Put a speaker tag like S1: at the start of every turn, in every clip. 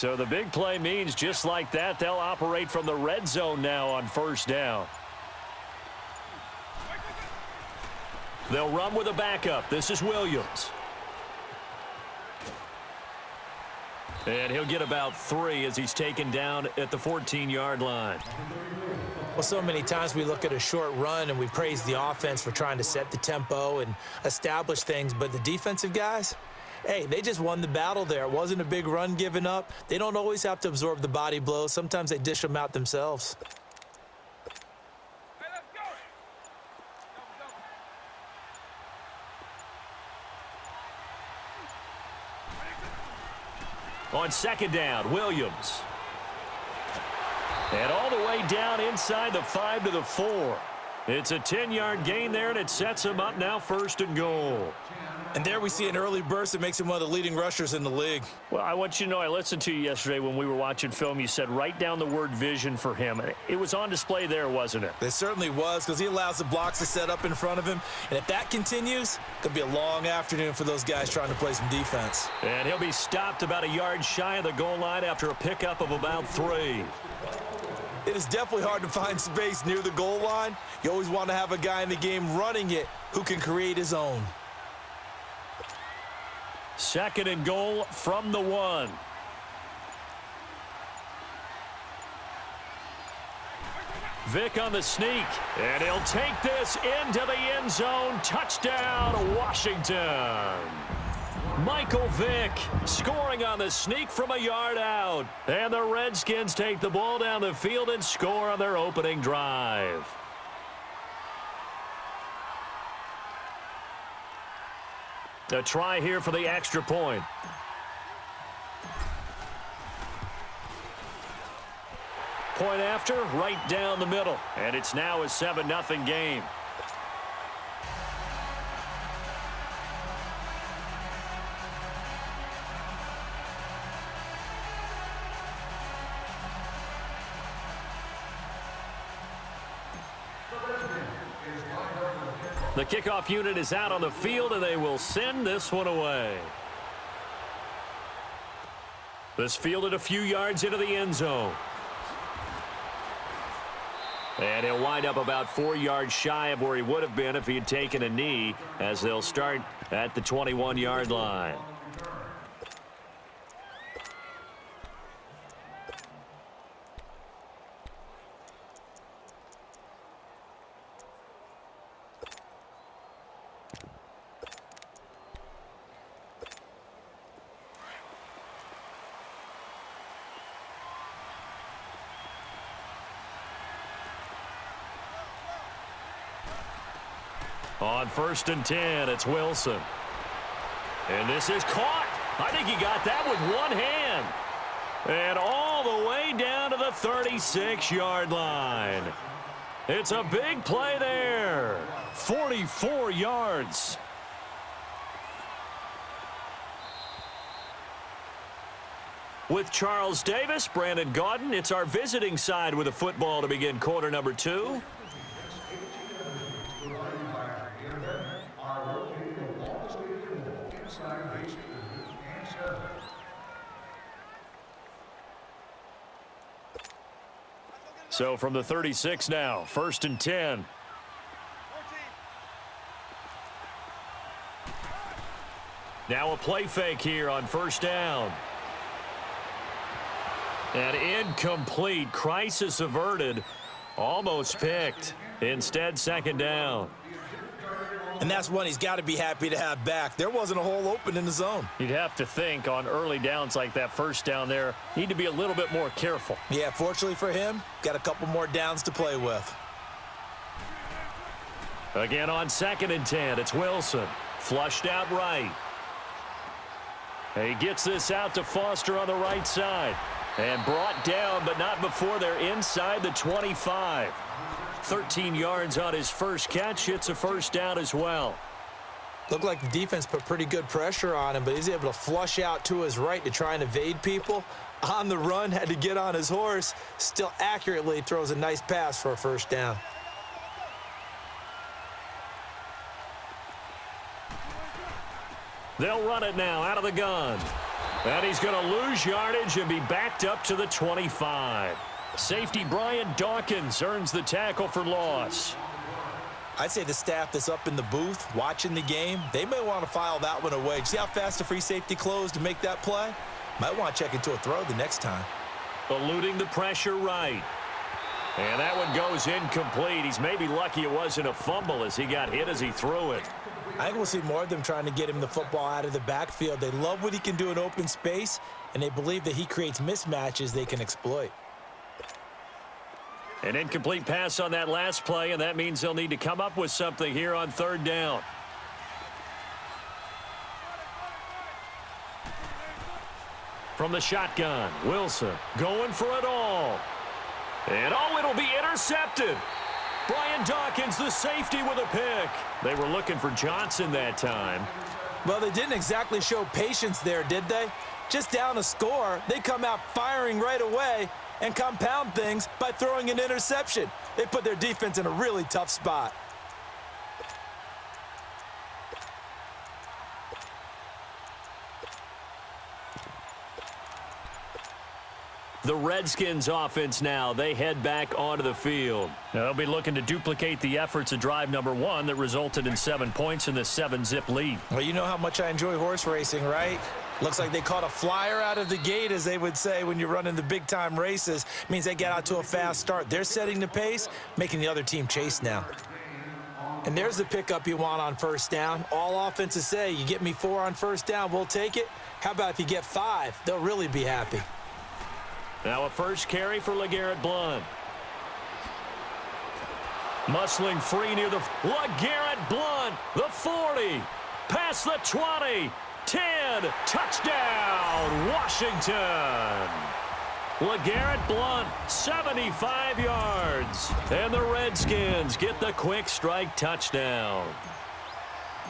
S1: So the big play means just like that, they'll operate from the red zone now on first down. They'll run with a backup. This is Williams. And he'll get about 3 as he's taken down at the 14-yard line.
S2: Well, so many times we look at a short run and we praise the offense for trying to set the tempo and establish things, but the defensive guys, hey, they just won the battle there. It wasn't a big run given up. They don't always have to absorb the body blows. Sometimes they dish them out themselves.
S1: On second down, Williams. And all the way down inside the 5 to the 4. It's a 10-yard gain there, and it sets him up now first and goal.
S2: And there we see an early burst that makes him one of the leading rushers in the league.
S1: Well, I want you to know, I listened to you yesterday when we were watching film. You said write down the word vision for him. It was on display there, wasn't it?
S2: It certainly was, because he allows the blocks to set up in front of him. And if that continues, it could be a long afternoon for those guys trying to play some defense.
S1: And he'll be stopped about a yard shy of the goal line after a pickup of about 3.
S2: It is definitely hard to find space near the goal line. You always want to have a guy in the game running it who can create his own.
S1: Second and goal from the 1. Vick on the sneak, and he'll take this into the end zone. Touchdown, Washington. Michael Vick scoring on the sneak from a yard out. And the Redskins take the ball down the field and score on their opening drive. A try here for the extra point. Point after, right down the middle. And it's now a 7-0 game. The kickoff unit is out on the field, and they will send this one away. This fielded a few yards into the end zone. And he'll wind up about 4 yards shy of where he would have been if he had taken a knee, as they'll start at the 21-yard line. On first and 10, it's Wilson. And this is caught. I think he got that with one hand. And all the way down to the 36-yard line. It's a big play there. 44 yards. With Charles Davis, Brandon Gaudin, it's our visiting side with a football to begin quarter number 2. So from the 36 now, first and 10. Now a play fake here on first down. And incomplete. Crisis averted. Almost picked. Instead, second down.
S2: And that's one he's got to be happy to have back. There wasn't a hole open in the zone.
S1: You'd have to think on early downs like that first down there, need to be a little bit more careful.
S2: Yeah, fortunately for him, got a couple more downs to play with.
S1: Again on second and 10, it's Wilson. Flushed out right. He gets this out to Foster on the right side. And brought down, but not before they're inside the 25. 13 yards on his first catch. It's a first down as well.
S2: Looked like the defense put pretty good pressure on him, but he's able to flush out to his right to try and evade people. On the run, had to get on his horse. Still accurately throws a nice pass for a first down.
S1: They'll run it now out of the gun. And he's going to lose yardage and be backed up to the 25. Safety Brian Dawkins earns the tackle for loss.
S2: I'd say the staff that's up in the booth watching the game, they may want to file that one away. See how fast the free safety closed to make that play? Might want to check into a throw the next time.
S1: Eluding the pressure right. And that one goes incomplete. He's maybe lucky it wasn't a fumble as he got hit as he threw it.
S2: I think we'll see more of them trying to get him the football out of the backfield. They love what he can do in open space, and they believe that he creates mismatches they can exploit.
S1: An incomplete pass on that last play, and that means they'll need to come up with something here on third down. From the shotgun, Wilson going for it all. And it'll be intercepted. Brian Dawkins, the safety, with a pick. They were looking for Johnson that time.
S2: Well, they didn't exactly show patience there, did they? Just down a score, they come out firing right away and compound things by throwing an interception. They put their defense in a really tough spot.
S1: The Redskins offense now, they head back onto the field. Now, they'll be looking to duplicate the efforts of drive number 1 that resulted in 7 points in the 7-zip lead.
S2: Well, you know how much I enjoy horse racing, right? Looks like they caught a flyer out of the gate, as they would say when you're running the big-time races. Means they get out to a fast start. They're setting the pace, making the other team chase now. And there's the pickup you want on first down. All offenses say, you get me 4 on first down, we'll take it. How about if you get 5? They'll really be happy.
S1: Now a first carry for LeGarrette Blount. Muscling free near the... LeGarrette Blount, the 40. Past the 20. 10. Touchdown, Washington. LeGarrette Blount, 75 yards. And the Redskins get the quick strike touchdown.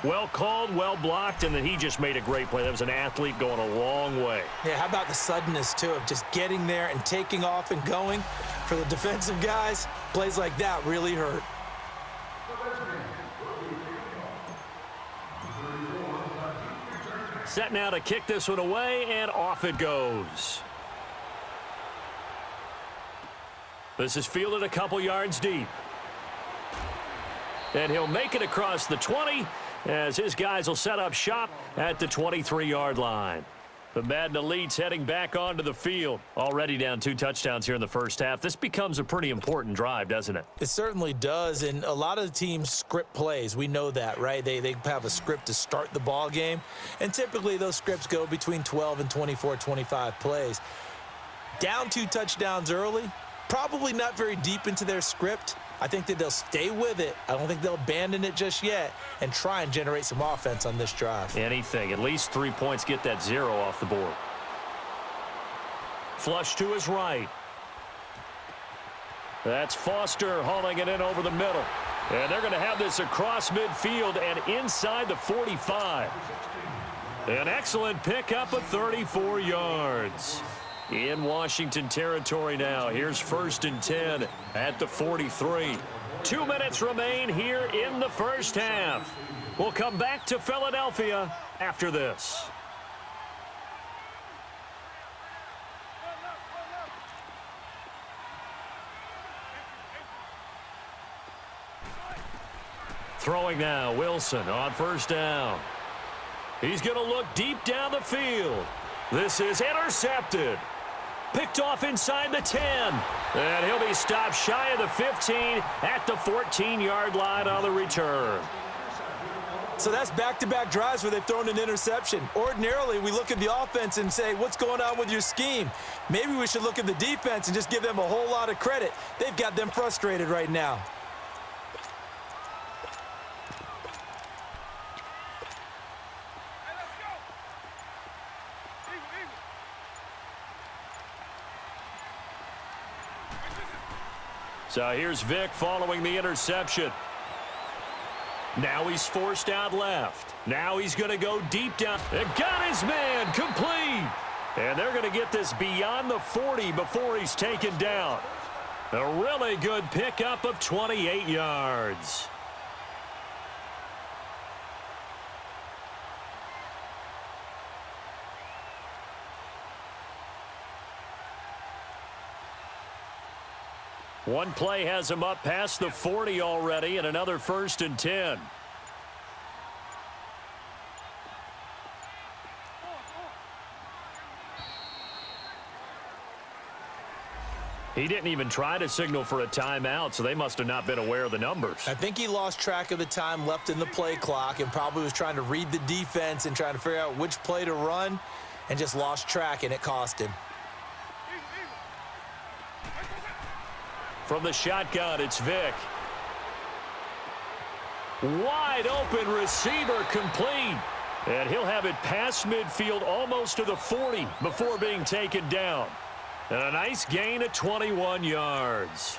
S1: Well called, well blocked, and then he just made a great play. That was an athlete going a long way.
S2: Yeah, how about the suddenness, too, of just getting there and taking off and going? For the defensive guys, plays like that really hurt.
S1: Set now to kick this one away, and off it goes. This is fielded a couple yards deep. And he'll make it across the 20 as his guys will set up shop at the 23-yard line. The Madden Elite's heading back onto the field. Already down 2 touchdowns here in the first half. This becomes a pretty important drive, doesn't it?
S2: It certainly does, and a lot of the teams script plays. We know that, right? They have a script to start the ball game, and typically those scripts go between 12 and 24, 25 plays. Down 2 touchdowns early, probably not very deep into their script. I think that they'll stay with it. I don't think they'll abandon it just yet and try and generate some offense on this drive.
S1: Anything. At least 3 points, get that 0 off the board. Flush to his right. That's Foster hauling it in over the middle. And they're going to have this across midfield and inside the 45. An excellent pickup of 34 yards. In Washington territory now. Here's 1st and 10 at the 43. 2 minutes remain here in the first half. We'll come back to Philadelphia after this. Throwing now, Wilson on first down. He's going to look deep down the field. This is intercepted. Picked off inside the 10. And he'll be stopped shy of the 15 at the 14-yard line on the return.
S2: So that's back-to-back drives where they've thrown an interception. Ordinarily, we look at the offense and say, what's going on with your scheme? Maybe we should look at the defense and just give them a whole lot of credit. They've got them frustrated right now.
S1: So here's Vick following the interception. Now he's forced out left. Now he's going to go deep down. And got his man complete. And they're going to get this beyond the 40 before he's taken down. A really good pickup of 28 yards. One play has him up past the 40 already, and another 1st and 10. He didn't even try to signal for a timeout, so they must have not been aware of the numbers.
S2: I think he lost track of the time left in the play clock and probably was trying to read the defense and trying to figure out which play to run and just lost track, and it cost him.
S1: From the shotgun, it's Vick. Wide open receiver complete. And he'll have it past midfield almost to the 40 before being taken down. And a nice gain of 21 yards.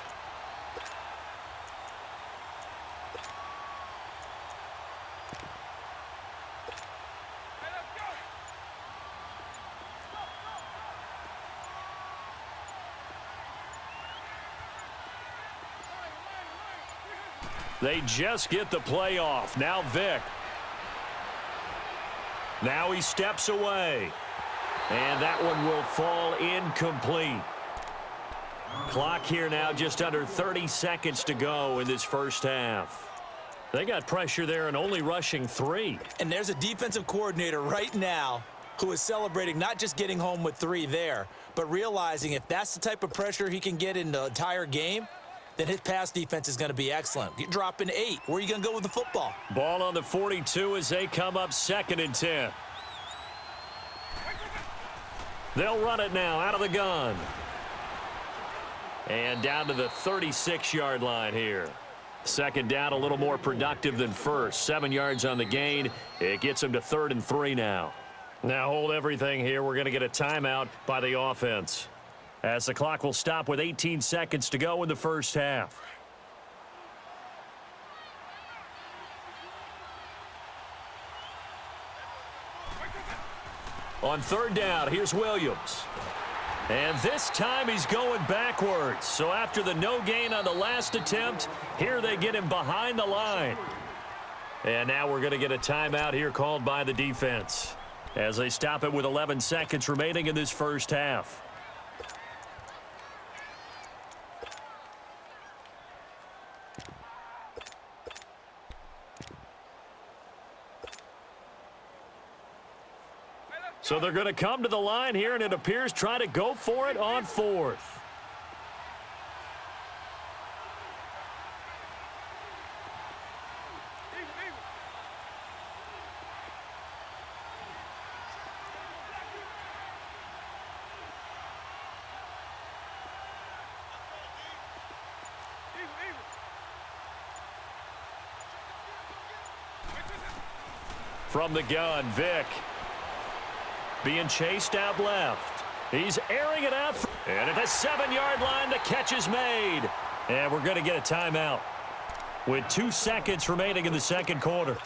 S1: They just get the play off. Now Vick. Now he steps away. And that one will fall incomplete. Clock here now just under 30 seconds to go in this first half. They got pressure there and only rushing 3.
S2: And there's a defensive coordinator right now who is celebrating not just getting home with 3 there, but realizing if that's the type of pressure he can get in the entire game, then his pass defense is going to be excellent. You're dropping 8. Where are you going to go with the football?
S1: Ball on the 42 as they come up 2nd and 10. They'll run it now out of the gun. And down to the 36-yard line here. Second down a little more productive than first. 7 yards on the gain. It gets them to 3rd and 3 now. Now hold everything here. We're going to get a timeout by the offense, as the clock will stop with 18 seconds to go in the first half. On 3rd down, here's Williams. And this time he's going backwards. So after the no gain on the last attempt, here they get him behind the line. And now we're going to get a timeout here called by the defense, as they stop it with 11 seconds remaining in this first half. So they're going to come to the line here, and it appears try to go for it on 4th. From the gun, Vick. Being chased out left. He's airing it out. And at the 7-yard line, the catch is made. And we're going to get a timeout with 2 seconds remaining in the second quarter.